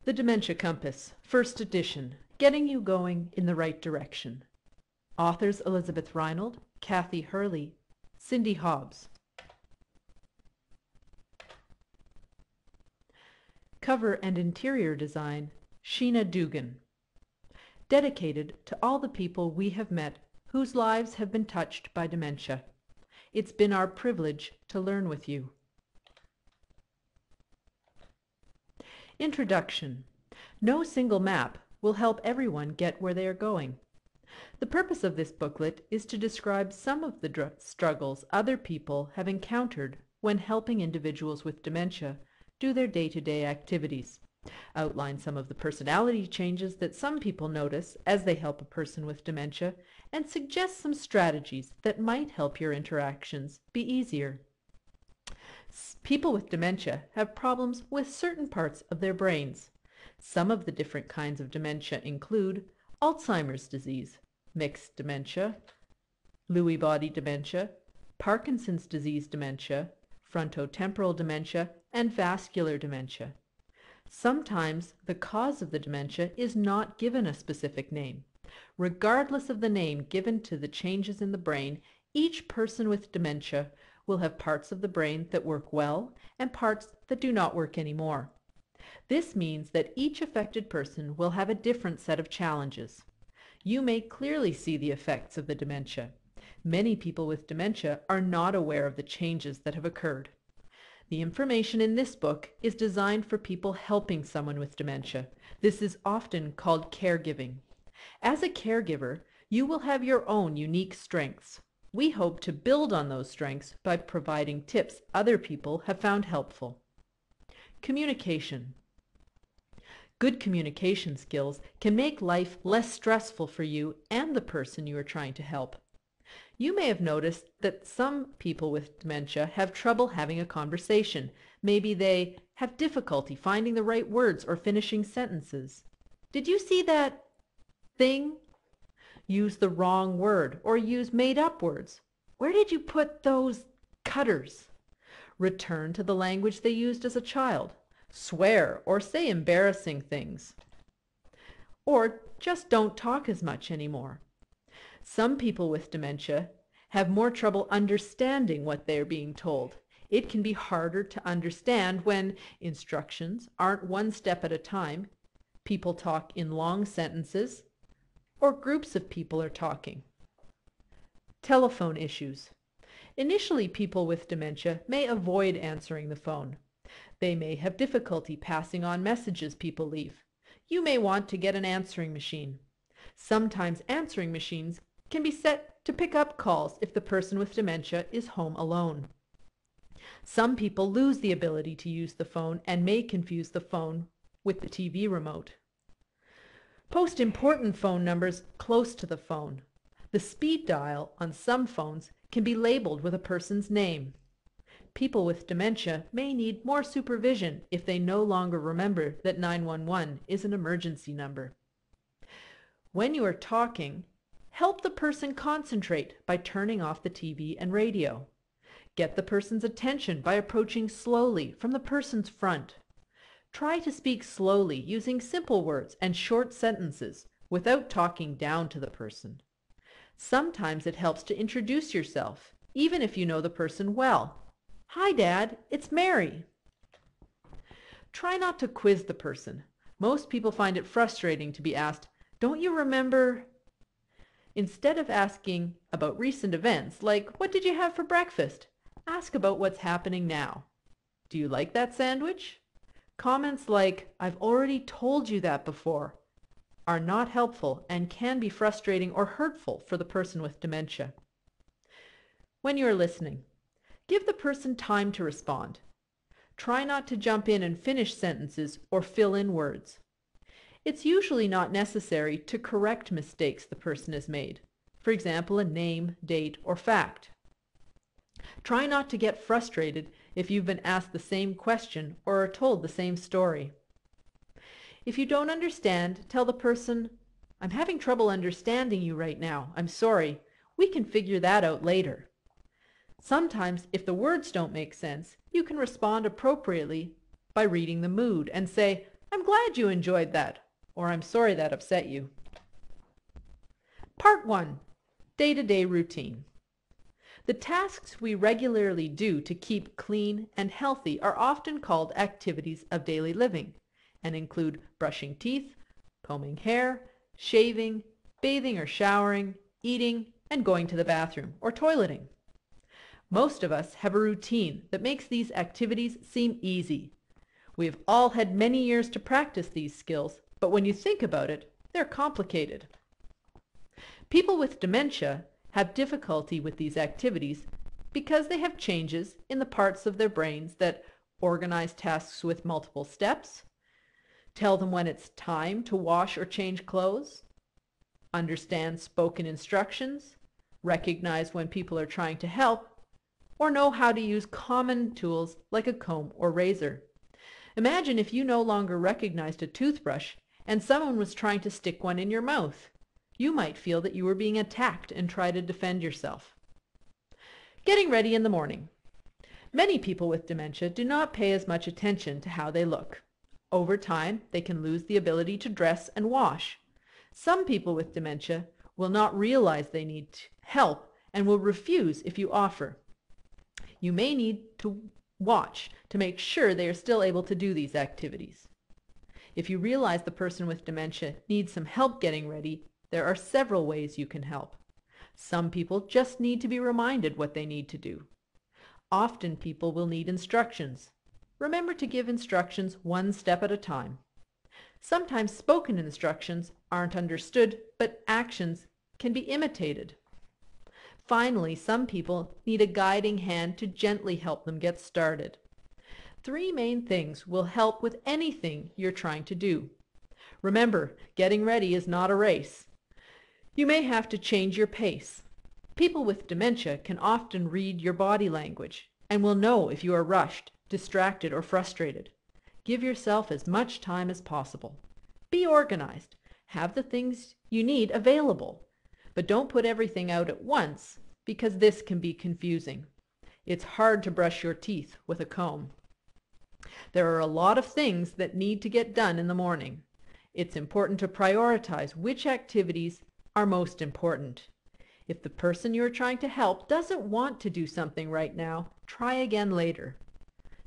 The Dementia Compass, First Edition, Getting You Going in the Right Direction. Authors Elizabeth Reinald, Kathy Hurley, Cindy Hobbs. Cover and interior design, Sheena Dugan. Dedicated to all the people we have met whose lives have been touched by dementia. It's been our privilege to learn with you. Introduction. No single map will help everyone get where they are going. The purpose of this booklet is to describe some of the struggles other people have encountered when helping individuals with dementia do their day-to-day activities, outline some of the personality changes that some people notice as they help a person with dementia, and suggest some strategies that might help your interactions be easier. People with dementia have problems with certain parts of their brains. Some of the different kinds of dementia include Alzheimer's disease, mixed dementia, Lewy body dementia, Parkinson's disease dementia, frontotemporal dementia, and vascular dementia. Sometimes the cause of the dementia is not given a specific name. Regardless of the name given to the changes in the brain, each person with dementia will have parts of the brain that work well and parts that do not work anymore. This means that each affected person will have a different set of challenges. You may clearly see the effects of the dementia. Many people with dementia are not aware of the changes that have occurred. The information in this book is designed for people helping someone with dementia. This is often called caregiving. As a caregiver, you will have your own unique strengths. We hope to build on those strengths by providing tips other people have found helpful. Communication. Good communication skills can make life less stressful for you and the person you are trying to help. You may have noticed that some people with dementia have trouble having a conversation. Maybe they have difficulty finding the right words or finishing sentences. Did you see that thing? Use the wrong word or use made-up words. Where did you put those cutters? Return to the language they used as a child. Swear or say embarrassing things. Or just don't talk as much anymore. Some people with dementia have more trouble understanding what they are being told. It can be harder to understand when instructions aren't one step at a time, people talk in long sentences, or groups of people are talking. Telephone issues. Initially, people with dementia may avoid answering the phone. They may have difficulty passing on messages people leave. You may want to get an answering machine. Sometimes answering machines can be set to pick up calls if the person with dementia is home alone. Some people lose the ability to use the phone and may confuse the phone with the TV remote. Post important phone numbers close to the phone. The speed dial on some phones can be labeled with a person's name. People with dementia may need more supervision if they no longer remember that 911 is an emergency number. When you are talking, help the person concentrate by turning off the TV and radio. Get the person's attention by approaching slowly from the person's front. Try to speak slowly using simple words and short sentences without talking down to the person. Sometimes it helps to introduce yourself, even if you know the person well. Hi, Dad, it's Mary. Try not to quiz the person. Most people find it frustrating to be asked, "Don't you remember?" Instead of asking about recent events, like, "What did you have for breakfast?" ask about what's happening now. "Do you like that sandwich?" Comments like, "I've already told you that before," are not helpful and can be frustrating or hurtful for the person with dementia. When you are listening, give the person time to respond. Try not to jump in and finish sentences or fill in words. It's usually not necessary to correct mistakes the person has made, for example, a name, date, or fact. Try not to get frustrated if you've been asked the same question or are told the same story. If you don't understand, tell the person, "I'm having trouble understanding you right now. I'm sorry. We can figure that out later." Sometimes, if the words don't make sense, you can respond appropriately by reading the mood and say, I'm glad you enjoyed that, or I'm sorry that upset you. Part 1. Day-to-day routine. The tasks we regularly do to keep clean and healthy are often called activities of daily living and include brushing teeth, combing hair, shaving, bathing or showering, eating, and going to the bathroom or toileting. Most of us have a routine that makes these activities seem easy. We have all had many years to practice these skills, but when you think about it, they're complicated. People with dementia have difficulty with these activities because they have changes in the parts of their brains that organize tasks with multiple steps, tell them when it's time to wash or change clothes, understand spoken instructions, recognize when people are trying to help, or know how to use common tools like a comb or razor. Imagine if you no longer recognized a toothbrush and someone was trying to stick one in your mouth. You might feel that you were being attacked and try to defend yourself. Getting ready in the morning. Many people with dementia do not pay as much attention to how they look. Over time, they can lose the ability to dress and wash. Some people with dementia will not realize they need help and will refuse if you offer. You may need to watch to make sure they are still able to do these activities. If you realize the person with dementia needs some help getting ready, there are several ways you can help. Some people just need to be reminded what they need to do. Often people will need instructions. Remember to give instructions one step at a time. Sometimes spoken instructions aren't understood, but actions can be imitated. Finally, some people need a guiding hand to gently help them get started. 3 main things will help with anything you're trying to do. Remember, getting ready is not a race. You may have to change your pace. People with dementia can often read your body language and will know if you are rushed, distracted, or frustrated. Give yourself as much time as possible. Be organized. Have the things you need available. But don't put everything out at once because this can be confusing. It's hard to brush your teeth with a comb. There are a lot of things that need to get done in the morning. It's important to prioritize which activities are most important. If the person you're trying to help doesn't want to do something right now, try again later.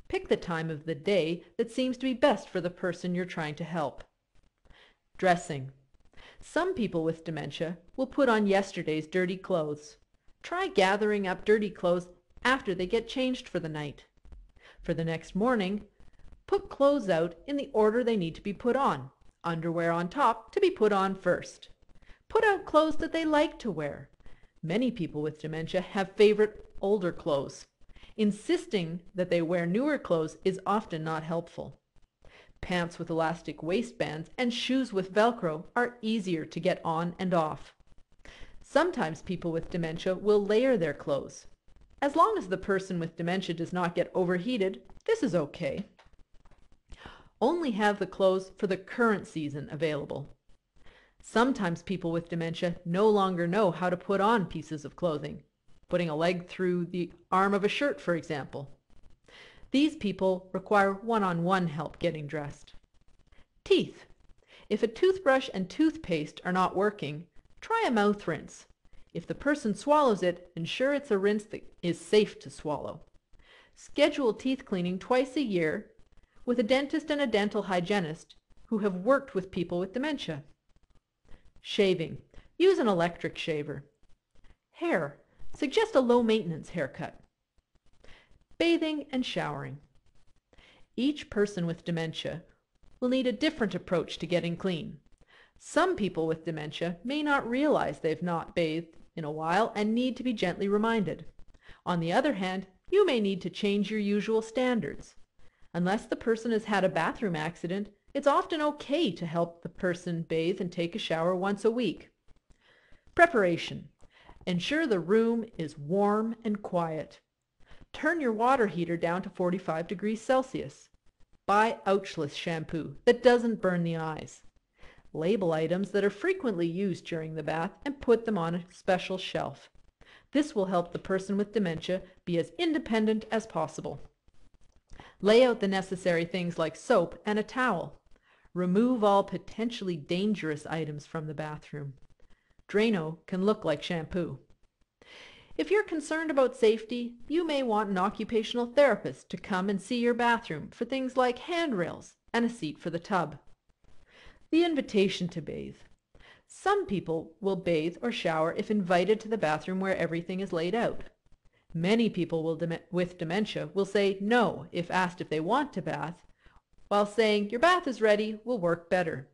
Pick the time of the day that seems to be best for the person you're trying to help. Dressing. Some people with dementia will put on yesterday's dirty clothes. Try gathering up dirty clothes after they get changed for the night. For the next morning, put clothes out in the order they need to be put on. Underwear on top to be put on first. Put out clothes that they like to wear. Many people with dementia have favorite older clothes. Insisting that they wear newer clothes is often not helpful. Pants with elastic waistbands and shoes with Velcro are easier to get on and off. Sometimes people with dementia will layer their clothes. As long as the person with dementia does not get overheated, this is okay. Only have the clothes for the current season available. Sometimes people with dementia no longer know how to put on pieces of clothing, putting a leg through the arm of a shirt, for example. These people require one-on-one help getting dressed. Teeth. If a toothbrush and toothpaste are not working, try a mouth rinse. If the person swallows it, ensure it's a rinse that is safe to swallow. Schedule teeth cleaning twice a year with a dentist and a dental hygienist who have worked with people with dementia. Shaving. Use an electric shaver. Hair. Suggest a low-maintenance haircut. Bathing and showering. Each person with dementia will need a different approach to getting clean. Some people with dementia may not realize they've not bathed in a while and need to be gently reminded. On the other hand, you may need to change your usual standards. Unless the person has had a bathroom accident, it's often okay to help the person bathe and take a shower once a week. Preparation. Ensure the room is warm and quiet. Turn your water heater down to 45 degrees Celsius. Buy ouchless shampoo that doesn't burn the eyes. Label items that are frequently used during the bath and put them on a special shelf. This will help the person with dementia be as independent as possible. Lay out the necessary things like soap and a towel. Remove all potentially dangerous items from the bathroom. Drano can look like shampoo. If you're concerned about safety, you may want an occupational therapist to come and see your bathroom for things like handrails and a seat for the tub. The invitation to bathe. Some people will bathe or shower if invited to the bathroom where everything is laid out. Many people with dementia will say no if asked if they want to bath, while saying your bath is ready will work better.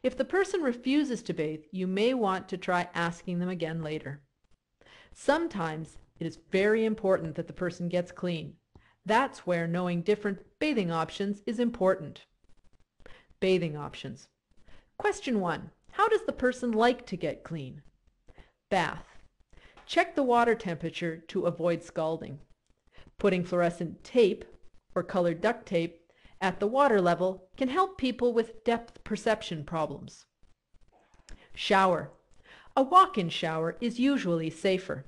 If the person refuses to bathe, you may want to try asking them again later. Sometimes it is very important that the person gets clean. That's where knowing different bathing options is important. Bathing options. Question 1. How does the person like to get clean? Bath. Check the water temperature to avoid scalding. Putting fluorescent tape or colored duct tape at the water level can help people with depth perception problems. Shower. A walk-in shower is usually safer.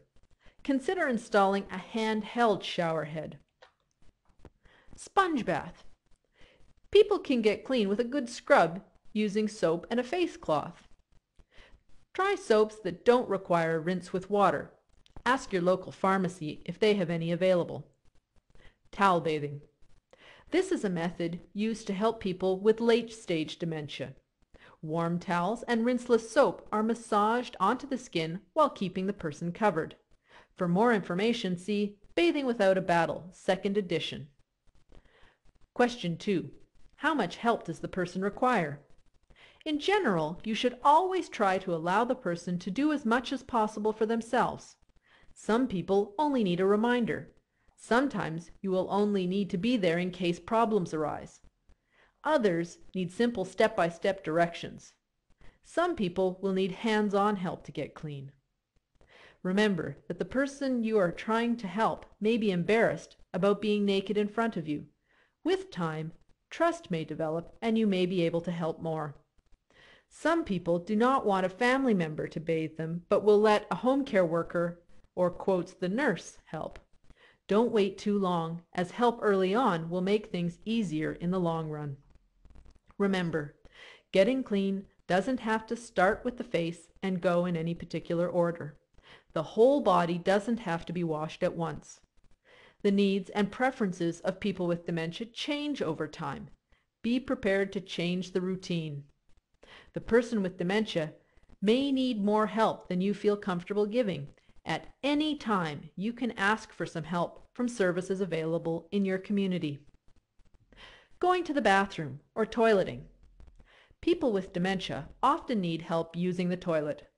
Consider installing a handheld shower head. Sponge bath. People can get clean with a good scrub using soap and a face cloth. Try soaps that don't require a rinse with water. Ask your local pharmacy if they have any available. Towel bathing. This is a method used to help people with late-stage dementia. Warm towels and rinseless soap are massaged onto the skin while keeping the person covered. For more information, see Bathing Without a Battle, 2nd edition. Question 2. How much help does the person require? In general, you should always try to allow the person to do as much as possible for themselves. Some people only need a reminder. Sometimes you will only need to be there in case problems arise. Others need simple step-by-step directions. Some people will need hands-on help to get clean. Remember that the person you are trying to help may be embarrassed about being naked in front of you. With time, trust may develop and you may be able to help more. Some people do not want a family member to bathe them, but will let a home care worker, or quotes the nurse, help. Don't wait too long, as help early on will make things easier in the long run. Remember, getting clean doesn't have to start with the face and go in any particular order. The whole body doesn't have to be washed at once. The needs and preferences of people with dementia change over time. Be prepared to change the routine. The person with dementia may need more help than you feel comfortable giving. At any time, you can ask for some help from services available in your community. Going to the bathroom or toileting. People with dementia often need help using the toilet.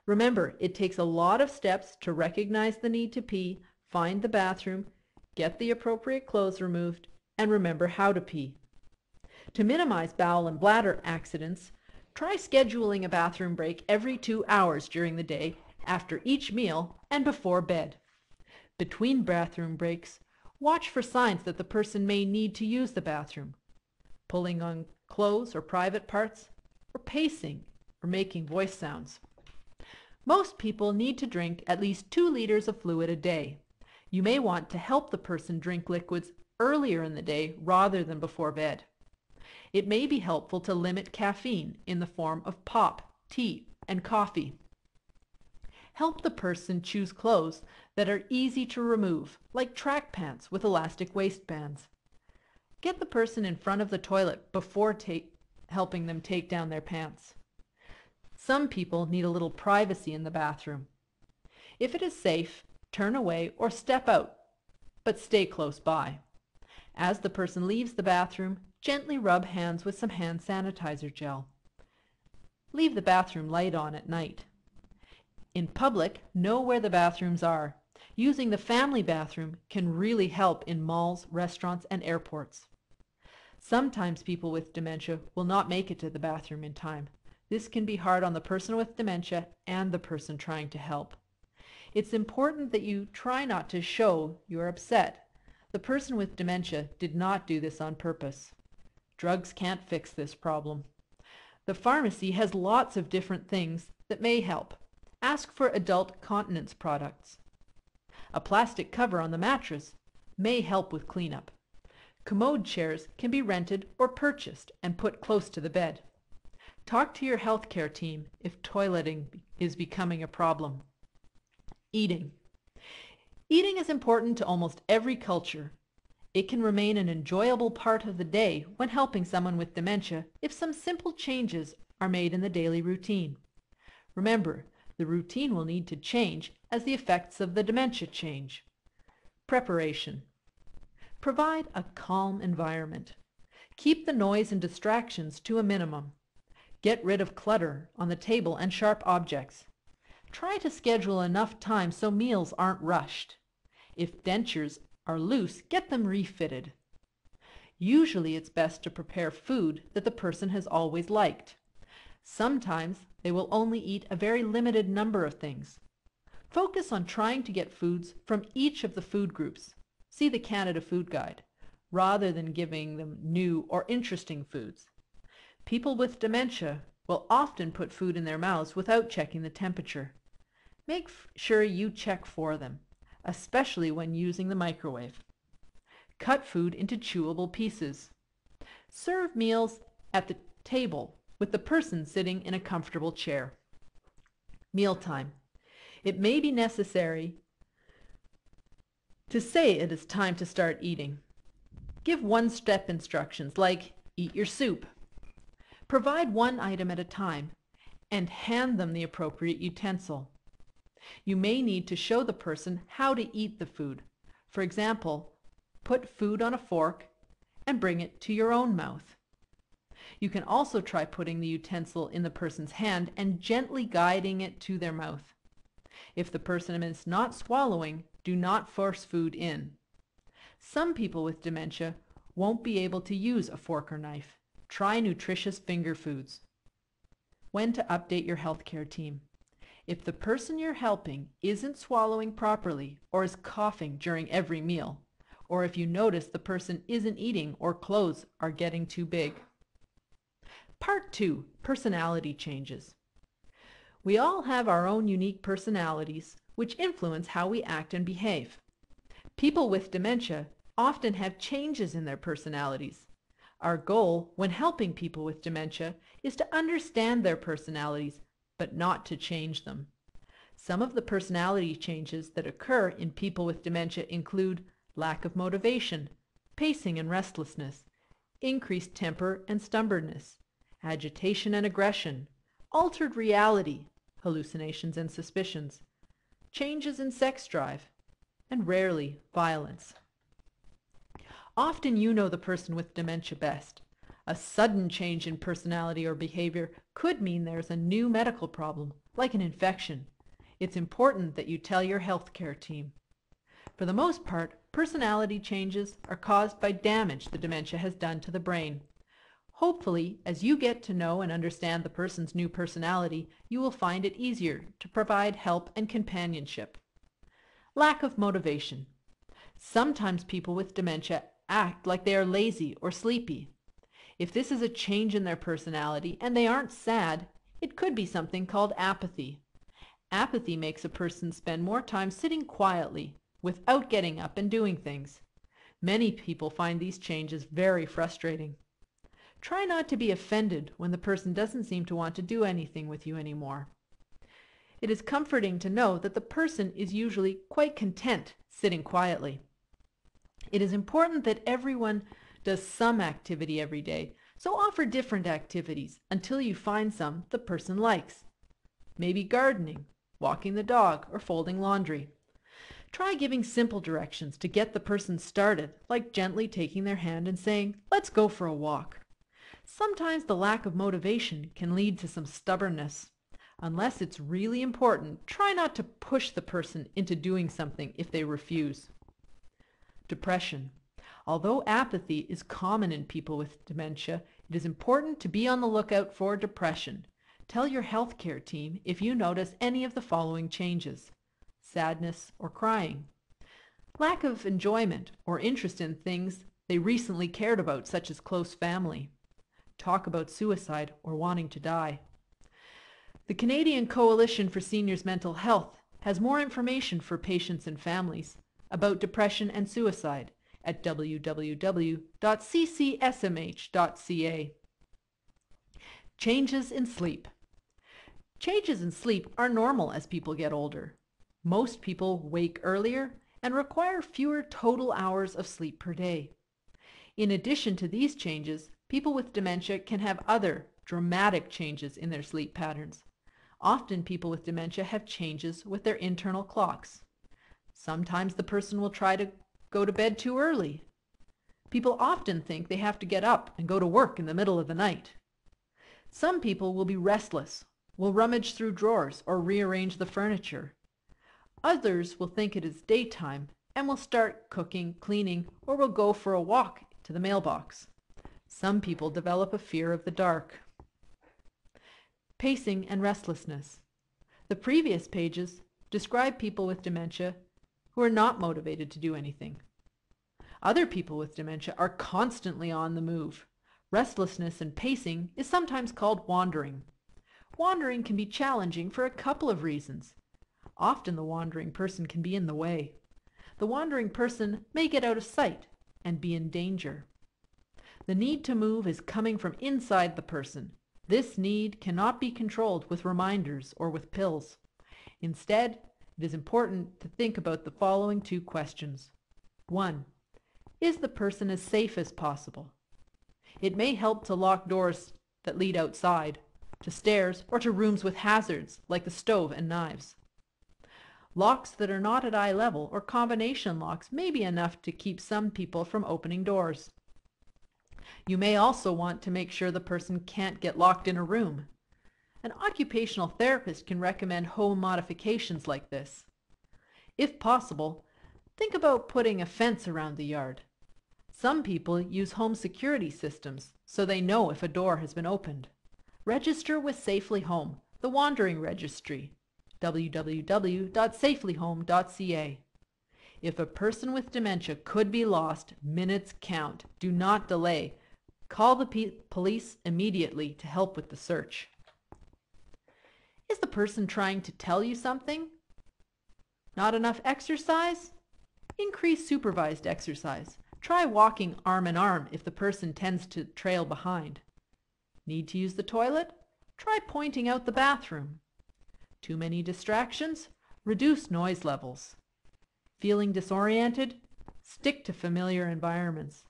Remember, it takes a lot of steps to recognize the need to pee, find the bathroom, get the appropriate clothes removed, and remember how to pee. To minimize bowel and bladder accidents, try scheduling a bathroom break every 2 hours during the day, after each meal, and before bed. Between bathroom breaks, watch for signs that the person may need to use the bathroom. Pulling on clothes or private parts, or pacing, or making voice sounds. Most people need to drink at least 2 liters of fluid a day. You may want to help the person drink liquids earlier in the day rather than before bed. It may be helpful to limit caffeine in the form of pop, tea, and coffee. Help the person choose clothes that are easy to remove, like track pants with elastic waistbands. Get the person in front of the toilet before helping them take down their pants. Some people need a little privacy in the bathroom. If it is safe, turn away or step out, but stay close by. As the person leaves the bathroom, gently rub hands with some hand sanitizer gel. Leave the bathroom light on at night. In public, know where the bathrooms are. Using the family bathroom can really help in malls, restaurants, and airports. Sometimes people with dementia will not make it to the bathroom in time. This can be hard on the person with dementia and the person trying to help. It's important that you try not to show you are upset. The person with dementia did not do this on purpose. Drugs can't fix this problem. The pharmacy has lots of different things that may help. Ask for adult continence products. A plastic cover on the mattress may help with cleanup. Commode chairs can be rented or purchased and put close to the bed. Talk to your healthcare team if toileting is becoming a problem. Eating. Eating is important to almost every culture. It can remain an enjoyable part of the day when helping someone with dementia if some simple changes are made in the daily routine. Remember, the routine will need to change as the effects of the dementia change. Preparation. Provide a calm environment. Keep the noise and distractions to a minimum. Get rid of clutter on the table and sharp objects. Try to schedule enough time so meals aren't rushed. If dentures are loose, get them refitted. Usually it's best to prepare food that the person has always liked. Sometimes they will only eat a very limited number of things. Focus on trying to get foods from each of the food groups. See the Canada Food Guide, rather than giving them new or interesting foods. People with dementia will often put food in their mouths without checking the temperature. Make sure you check for them, especially when using the microwave. Cut food into chewable pieces. Serve meals at the table with the person sitting in a comfortable chair. Mealtime. It may be necessary to say it is time to start eating. Give one-step instructions like eat your soup. Provide one item at a time and hand them the appropriate utensil. You may need to show the person how to eat the food. For example, put food on a fork and bring it to your own mouth. You can also try putting the utensil in the person's hand and gently guiding it to their mouth. If the person is not swallowing, do not force food in. Some people with dementia won't be able to use a fork or knife. Try nutritious finger foods. When to update your healthcare team. If the person you're helping isn't swallowing properly or is coughing during every meal, or if you notice the person isn't eating or clothes are getting too big. Part 2. Personality changes. We all have our own unique personalities, which influence how we act and behave. People with dementia often have changes in their personalities. Our goal when helping people with dementia is to understand their personalities, but not to change them. Some of the personality changes that occur in people with dementia include lack of motivation, pacing and restlessness, increased temper and stubbornness, agitation and aggression, altered reality, hallucinations and suspicions, changes in sex drive, and rarely violence. Often you know the person with dementia best. A sudden change in personality or behavior could mean there's a new medical problem, like an infection. It's important that you tell your healthcare team. For the most part, personality changes are caused by damage the dementia has done to the brain. Hopefully, as you get to know and understand the person's new personality, you will find it easier to provide help and companionship. Lack of motivation. Sometimes people with dementia act like they are lazy or sleepy. If this is a change in their personality and they aren't sad, it could be something called apathy. Apathy makes a person spend more time sitting quietly without getting up and doing things. Many people find these changes very frustrating. Try not to be offended when the person doesn't seem to want to do anything with you anymore. It is comforting to know that the person is usually quite content sitting quietly. It is important that everyone does some activity every day, so offer different activities until you find some the person likes. Maybe gardening, walking the dog, or folding laundry. Try giving simple directions to get the person started, like gently taking their hand and saying, "Let's go for a walk." Sometimes the lack of motivation can lead to some stubbornness. Unless it's really important, try not to push the person into doing something if they refuse. Depression. Although apathy is common in people with dementia, it is important to be on the lookout for depression. Tell your healthcare team if you notice any of the following changes: sadness or crying, lack of enjoyment or interest in things they recently cared about, such as close family, talk about suicide or wanting to die. The Canadian Coalition for Seniors' Mental Health has more information for patients and families about depression and suicide, at www.ccsmh.ca. Changes in sleep. Changes in sleep are normal as people get older. Most people wake earlier and require fewer total hours of sleep per day. In addition to these changes, people with dementia can have other dramatic changes in their sleep patterns. Often people with dementia have changes with their internal clocks. Sometimes the person will try to go to bed too early. People often think they have to get up and go to work in the middle of the night. Some people will be restless, will rummage through drawers or rearrange the furniture. Others will think it is daytime and will start cooking, cleaning, or will go for a walk to the mailbox. Some people develop a fear of the dark. Pacing and restlessness. The previous pages describe people with dementia who are not motivated to do anything. Other people with dementia are constantly on the move. Restlessness and pacing is sometimes called wandering. Wandering can be challenging for a couple of reasons. Often the wandering person can be in the way. The wandering person may get out of sight and be in danger. The need to move is coming from inside the person. This need cannot be controlled with reminders or with pills. Instead, it is important to think about the following two questions. 1. Is the person as safe as possible? It may help to lock doors that lead outside, to stairs, or to rooms with hazards like the stove and knives. Locks that are not at eye level or combination locks may be enough to keep some people from opening doors. You may also want to make sure the person can't get locked in a room. An occupational therapist can recommend home modifications like this. If possible, think about putting a fence around the yard. Some people use home security systems so they know if a door has been opened. Register with Safely Home, the Wandering Registry, www.safelyhome.ca. If a person with dementia could be lost, minutes count. Do not delay. Call the police immediately to help with the search. Is the person trying to tell you something? Not enough exercise? Increase supervised exercise. Try walking arm in arm if the person tends to trail behind. Need to use the toilet? Try pointing out the bathroom. Too many distractions? Reduce noise levels. Feeling disoriented? Stick to familiar environments.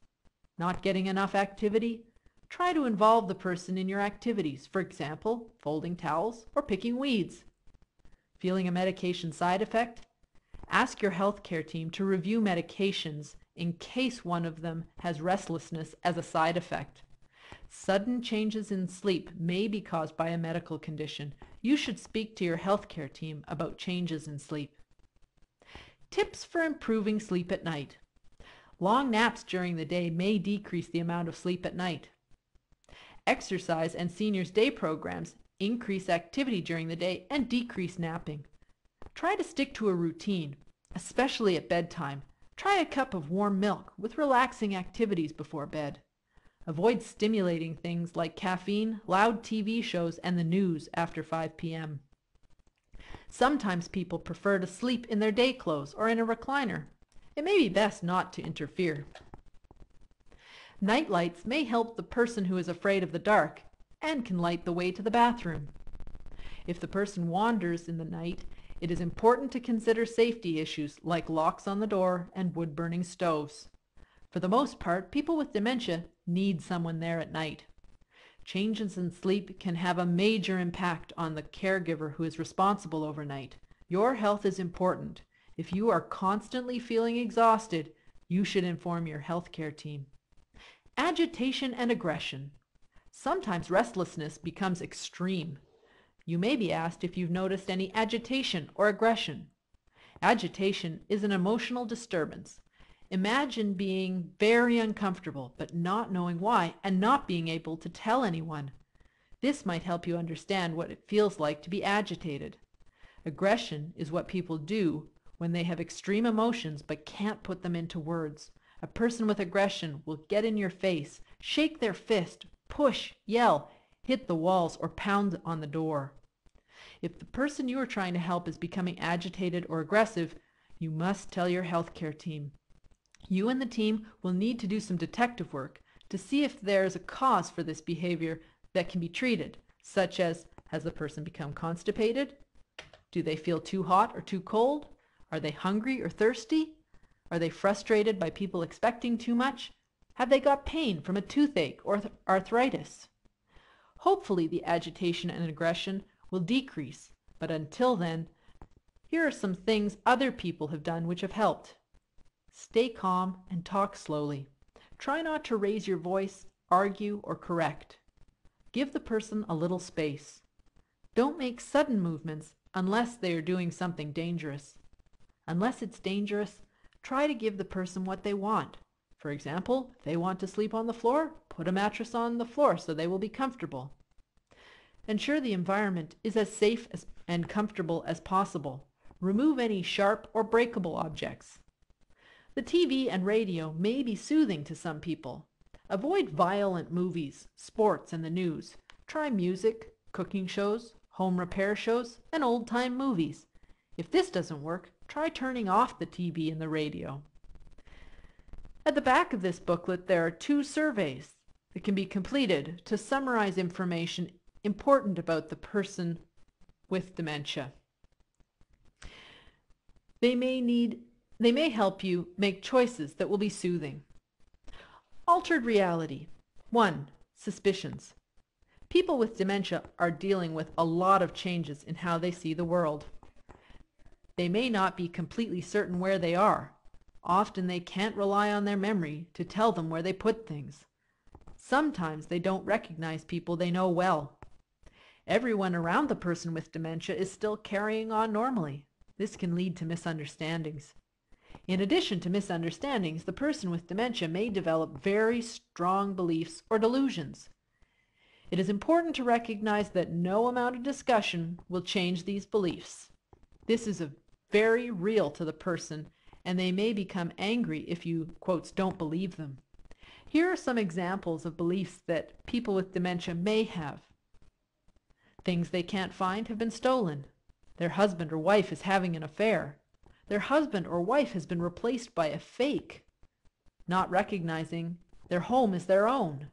Not getting enough activity? Try to involve the person in your activities, for example, folding towels or picking weeds. Feeling a medication side effect? Ask your healthcare team to review medications in case one of them has restlessness as a side effect. Sudden changes in sleep may be caused by a medical condition. You should speak to your healthcare team about changes in sleep. Tips for improving sleep at night. Long naps during the day may decrease the amount of sleep at night. Exercise and seniors' day programs increase activity during the day and decrease napping. Try to stick to a routine, especially at bedtime. Try a cup of warm milk with relaxing activities before bed. Avoid stimulating things like caffeine, loud TV shows, and the news after 5 p.m. Sometimes people prefer to sleep in their day clothes or in a recliner. It may be best not to interfere. Night lights may help the person who is afraid of the dark and can light the way to the bathroom. If the person wanders in the night, it is important to consider safety issues like locks on the door and wood-burning stoves. For the most part, people with dementia need someone there at night. Changes in sleep can have a major impact on the caregiver who is responsible overnight. Your health is important. If you are constantly feeling exhausted, you should inform your healthcare team. Agitation and aggression. Sometimes restlessness becomes extreme. You may be asked if you've noticed any agitation or aggression. Agitation is an emotional disturbance. Imagine being very uncomfortable but not knowing why and not being able to tell anyone. This might help you understand what it feels like to be agitated. Aggression is what people do when they have extreme emotions but can't put them into words. A person with aggression will get in your face, shake their fist, push, yell, hit the walls, or pound on the door. If the person you are trying to help is becoming agitated or aggressive, you must tell your healthcare team. You and the team will need to do some detective work to see if there's a cause for this behavior that can be treated, such as, has the person become constipated? Do they feel too hot or too cold? Are they hungry or thirsty? Are they frustrated by people expecting too much? Have they got pain from a toothache or arthritis? Hopefully the agitation and aggression will decrease, but until then, here are some things other people have done which have helped. Stay calm and talk slowly. Try not to raise your voice, argue, or correct. Give the person a little space. Don't make sudden movements unless they are doing something dangerous. Unless it's dangerous, try to give the person what they want. For example, if they want to sleep on the floor, put a mattress on the floor so they will be comfortable. Ensure the environment is as safe and comfortable as possible. Remove any sharp or breakable objects. The TV and radio may be soothing to some people. Avoid violent movies, sports, and the news. Try music, cooking shows, home repair shows, and old-time movies. If this doesn't work, try turning off the TV and the radio. At the back of this booklet, there are 2 surveys that can be completed to summarize information important about the person with dementia. They may help you make choices that will be soothing. Altered reality. 1. Suspicions. People with dementia are dealing with a lot of changes in how they see the world. They may not be completely certain where they are. Often they can't rely on their memory to tell them where they put things. Sometimes they don't recognize people they know well. Everyone around the person with dementia is still carrying on normally. This can lead to misunderstandings. In addition to misunderstandings, the person with dementia may develop very strong beliefs or delusions. It is important to recognize that no amount of discussion will change these beliefs. This is very real to the person, and they may become angry if you, quotes, don't believe them. Here are some examples of beliefs that people with dementia may have. Things they can't find have been stolen. Their husband or wife is having an affair. Their husband or wife has been replaced by a fake. Not recognizing their home is their own.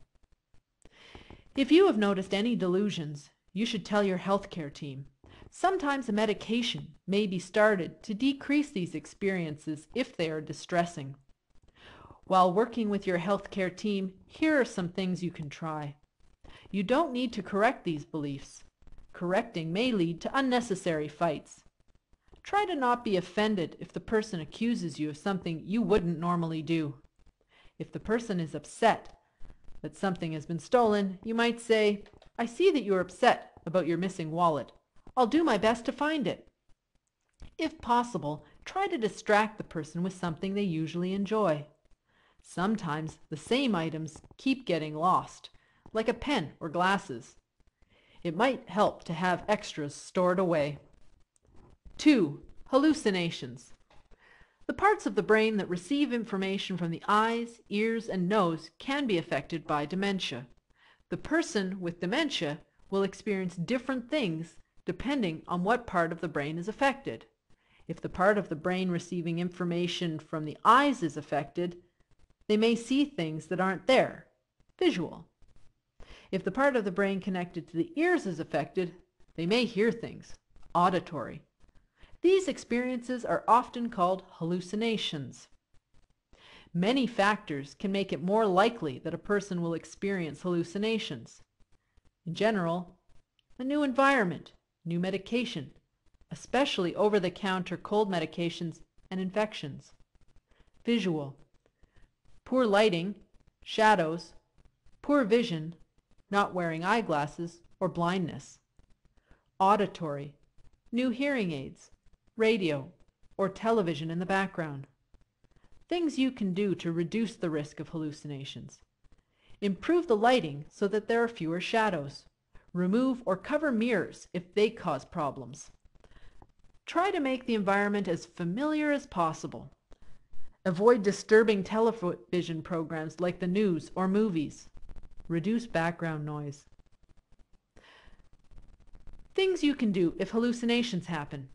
If you have noticed any delusions, you should tell your healthcare team. Sometimes a medication may be started to decrease these experiences if they are distressing. While working with your healthcare team, here are some things you can try. You don't need to correct these beliefs. Correcting may lead to unnecessary fights. Try to not be offended if the person accuses you of something you wouldn't normally do. If the person is upset that something has been stolen, you might say, "I see that you are upset about your missing wallet. I'll do my best to find it." If possible, try to distract the person with something they usually enjoy. Sometimes the same items keep getting lost, like a pen or glasses. It might help to have extras stored away. 2. Hallucinations. The parts of the brain that receive information from the eyes, ears, and nose can be affected by dementia. The person with dementia will experience different things depending on what part of the brain is affected. If the part of the brain receiving information from the eyes is affected, they may see things that aren't there, visual. If the part of the brain connected to the ears is affected, they may hear things, auditory. These experiences are often called hallucinations. Many factors can make it more likely that a person will experience hallucinations. In general, a new environment, new medication, especially over-the-counter cold medications and infections. Visual. Poor lighting, shadows, poor vision, not wearing eyeglasses, or blindness. Auditory. New hearing aids, radio, or television in the background. Things you can do to reduce the risk of hallucinations. Improve the lighting so that there are fewer shadows. Remove or cover mirrors if they cause problems. Try to make the environment as familiar as possible. Avoid disturbing television programs like the news or movies. Reduce background noise. Things you can do if hallucinations happen.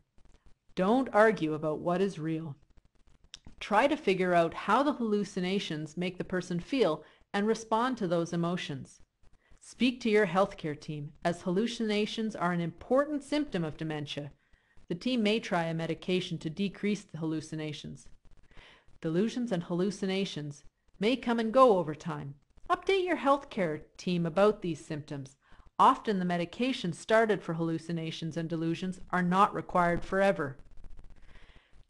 Don't argue about what is real. Try to figure out how the hallucinations make the person feel and respond to those emotions. Speak to your healthcare team, as hallucinations are an important symptom of dementia. The team may try a medication to decrease the hallucinations. Delusions and hallucinations may come and go over time. Update your healthcare team about these symptoms. Often the medications started for hallucinations and delusions are not required forever.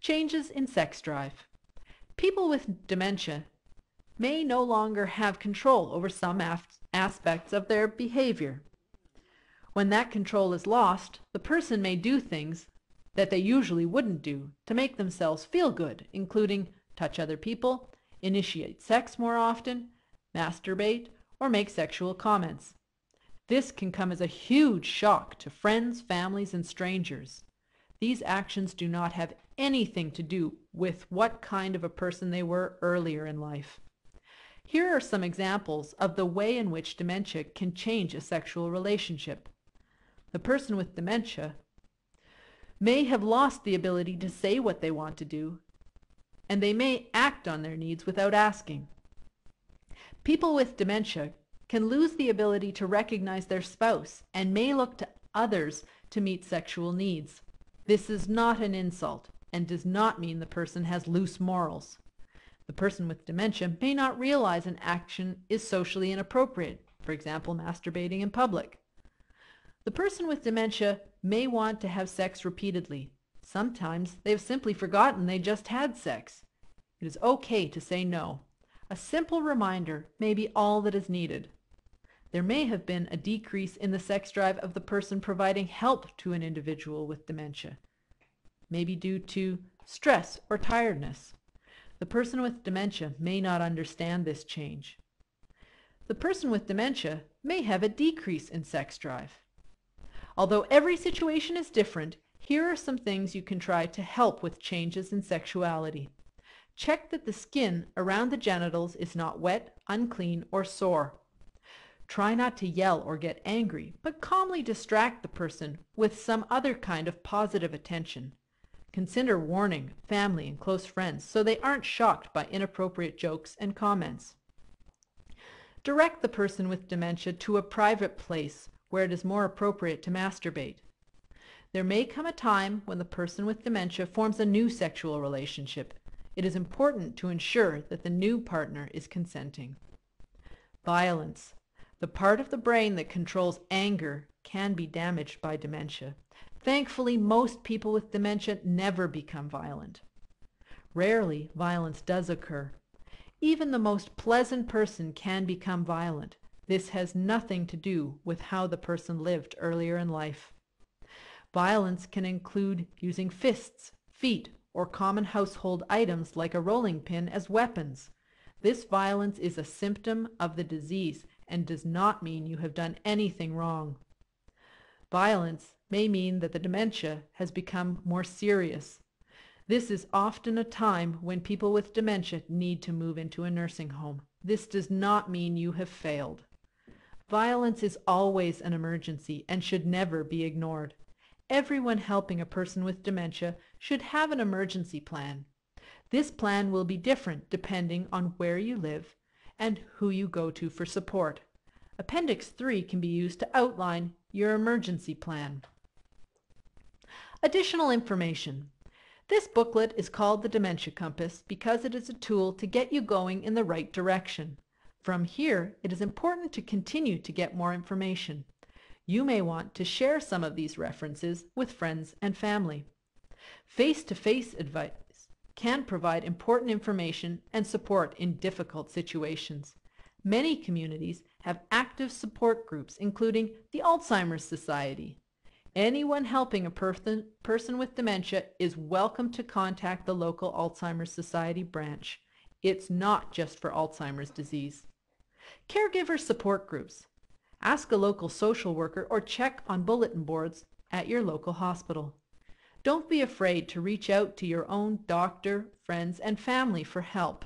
Changes in sex drive. People with dementia may no longer have control over some aspects of their behavior. When that control is lost, the person may do things that they usually wouldn't do to make themselves feel good, including touch other people, initiate sex more often, masturbate, or make sexual comments. This can come as a huge shock to friends, families, and strangers. These actions do not have anything to do with what kind of a person they were earlier in life. Here are some examples of the way in which dementia can change a sexual relationship. The person with dementia may have lost the ability to say what they want to do, and they may act on their needs without asking. People with dementia can lose the ability to recognize their spouse and may look to others to meet sexual needs. This is not an insult and does not mean the person has loose morals. The person with dementia may not realize an action is socially inappropriate, for example, masturbating in public. The person with dementia may want to have sex repeatedly. Sometimes they've simply forgotten they just had sex. It is okay to say no. A simple reminder may be all that is needed. There may have been a decrease in the sex drive of the person providing help to an individual with dementia, maybe due to stress or tiredness. The person with dementia may not understand this change. The person with dementia may have a decrease in sex drive. Although every situation is different, here are some things you can try to help with changes in sexuality. Check that the skin around the genitals is not wet, unclean, or sore. Try not to yell or get angry, but calmly distract the person with some other kind of positive attention. Consider warning family and close friends so they aren't shocked by inappropriate jokes and comments. Direct the person with dementia to a private place where it is more appropriate to masturbate. There may come a time when the person with dementia forms a new sexual relationship. It is important to ensure that the new partner is consenting. Violence. The part of the brain that controls anger can be damaged by dementia. Thankfully, most people with dementia never become violent. Rarely, violence does occur. Even the most pleasant person can become violent. This has nothing to do with how the person lived earlier in life. Violence can include using fists, feet, or common household items like a rolling pin as weapons. This violence is a symptom of the disease and does not mean you have done anything wrong. Violence may mean that the dementia has become more serious. This is often a time when people with dementia need to move into a nursing home. This does not mean you have failed. Violence is always an emergency and should never be ignored. Everyone helping a person with dementia should have an emergency plan. This plan will be different depending on where you live and who you go to for support. Appendix 3 can be used to outline your emergency plan. Additional information. This booklet is called the Dementia Compass because it is a tool to get you going in the right direction. From here, it is important to continue to get more information. You may want to share some of these references with friends and family. Face-to-face advice can provide important information and support in difficult situations. Many communities have active support groups, including the Alzheimer's Society. Anyone helping a person with dementia is welcome to contact the local Alzheimer's Society branch. It's not just for Alzheimer's disease. Caregiver support groups. Ask a local social worker or check on bulletin boards at your local hospital. Don't be afraid to reach out to your own doctor, friends, and family for help.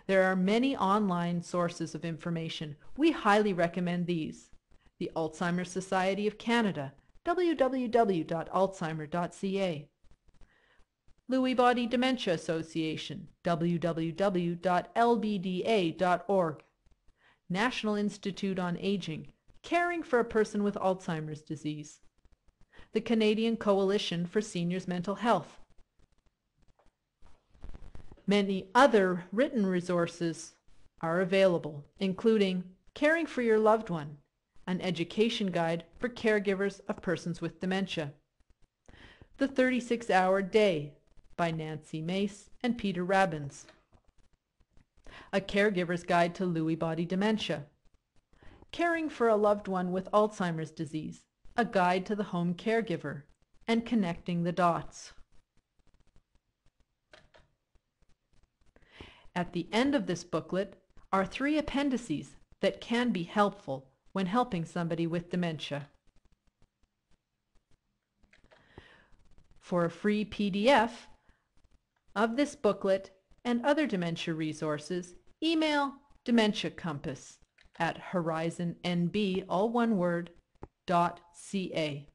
There are many online sources of information. We highly recommend these. The Alzheimer's Society of Canada, www.alzheimer.ca. Lewy Body Dementia Association, www.lbda.org. National Institute on Aging, Caring for a Person with Alzheimer's Disease. The Canadian Coalition for Seniors' Mental Health. Many other written resources are available, including Caring for Your Loved One, an education guide for caregivers of persons with dementia. The 36-Hour Day by Nancy Mace and Peter Rabbins. A Caregiver's Guide to Lewy Body Dementia. Caring for a Loved One with Alzheimer's Disease, a Guide to the Home Caregiver, and Connecting the Dots. At the end of this booklet are 3 appendices that can be helpful when helping somebody with dementia. For a free PDF of this booklet and other dementia resources, email Dementia Compass at horizonnb, all one word, .ca.